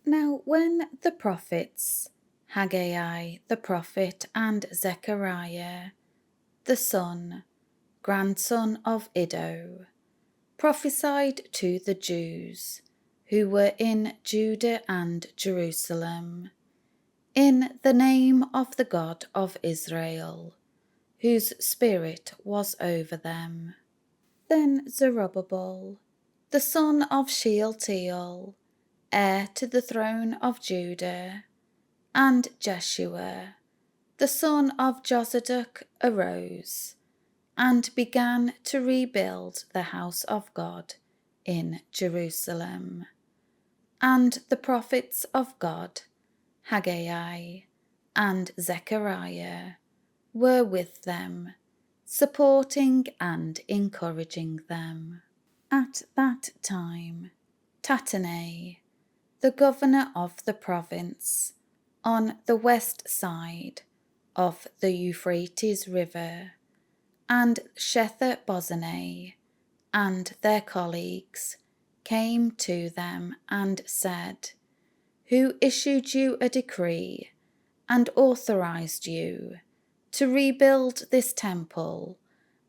Now when the prophets, Haggai the prophet and Zechariah, the son, grandson of Iddo, prophesied to the Jews who were in Judah and Jerusalem, in the name of the God of Israel, whose spirit was over them. Then Zerubbabel, the son of Shealtiel, heir to the throne of Judah, and Jeshua, the son of Jozadak, arose and began to rebuild the house of God in Jerusalem. And the prophets of God, Haggai and Zechariah, were with them, supporting and encouraging them. At that time, Tattenai, the governor of the province, on the west side of the Euphrates River, and Shether-Bozenai and their colleagues came to them and said, "Who issued you a decree and authorized you to rebuild this temple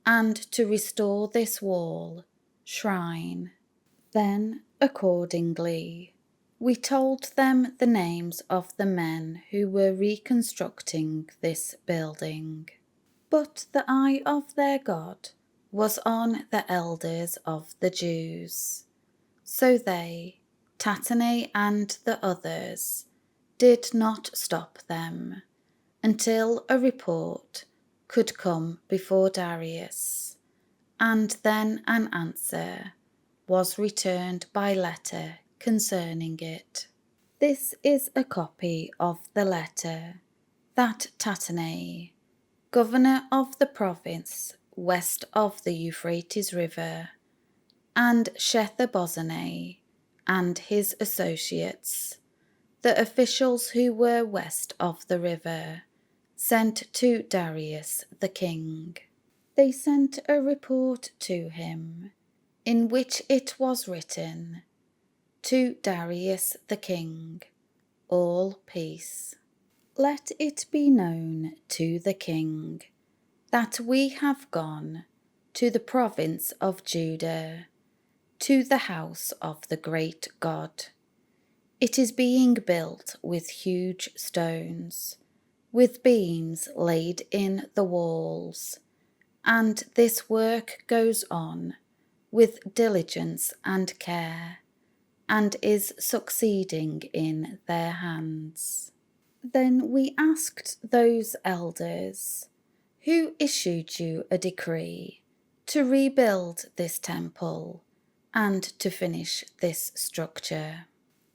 and to restore this wall, shrine?" Then, accordingly, we told them the names of the men who were reconstructing this building. But the eye of their God was on the elders of the Jews. So they, Tattenai and the others, did not stop them until a report could come before Darius, and then an answer was returned by letter concerning it. This is a copy of the letter that Tattenai, governor of the province west of the Euphrates River, and Shether-Bozenai and his associates, the officials who were west of the river, sent to Darius the king. They sent a report to him, in which it was written, "To Darius the king, all peace. Let it be known to the king that we have gone to the province of Judah, to the house of the great God. It is being built with huge stones, with beams laid in the walls, and this work goes on with diligence and care, and is succeeding in their hands." Then we asked those elders, "Who issued you a decree to rebuild this temple and to finish this structure?"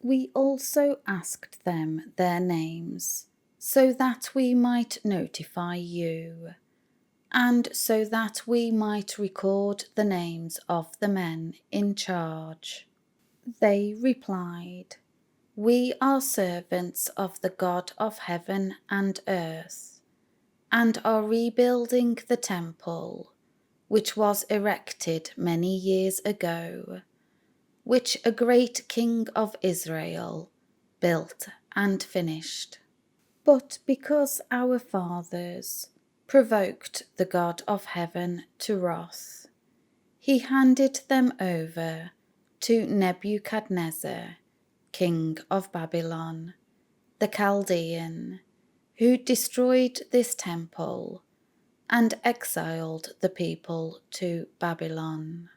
We also asked them their names, so that we might notify you, and so that we might record the names of the men in charge. They replied, "We are servants of the God of heaven and earth, and are rebuilding the temple, which was erected many years ago, which a great king of Israel built and finished. But because our fathers provoked the God of heaven to wrath, he handed them over to Nebuchadnezzar, king of Babylon, the Chaldean, who destroyed this temple and exiled the people to Babylon.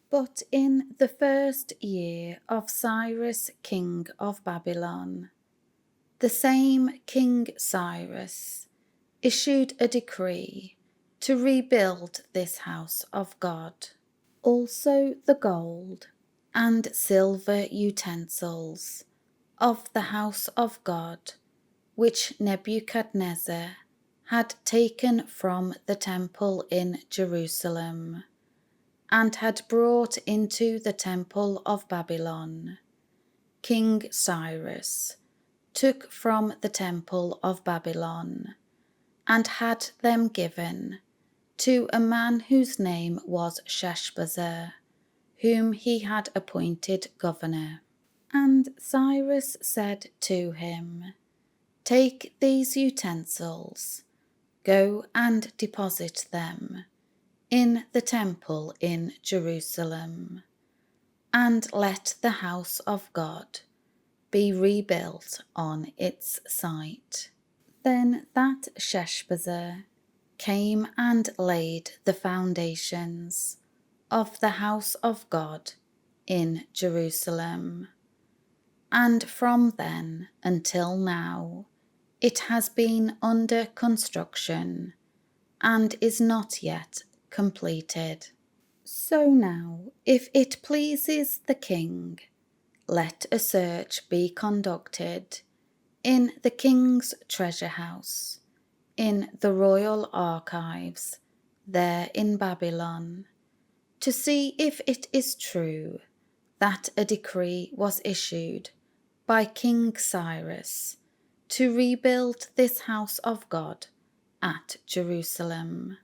But in the first year of Cyrus, king of Babylon, the same King Cyrus issued a decree to rebuild this house of God. Also the gold and silver utensils of the house of God, which Nebuchadnezzar had taken from the temple in Jerusalem, and had brought into the temple of Babylon, King Cyrus took from the temple of Babylon, and had them given to a man whose name was Sheshbazzar, whom he had appointed governor. And Cyrus said to him, Take these utensils, go and deposit them in the temple in Jerusalem, and let the house of God be rebuilt on its site. Then that Sheshbazzar came and laid the foundations of the house of God in Jerusalem, and from then until now it has been under construction and is not yet completed. So now, if it pleases the king, let a search be conducted in the king's treasure house, in the royal archives there in Babylon, to see if it is true that a decree was issued by King Cyrus to rebuild this house of God at Jerusalem.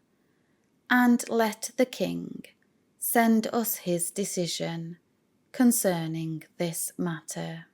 And let the king send us his decision concerning this matter.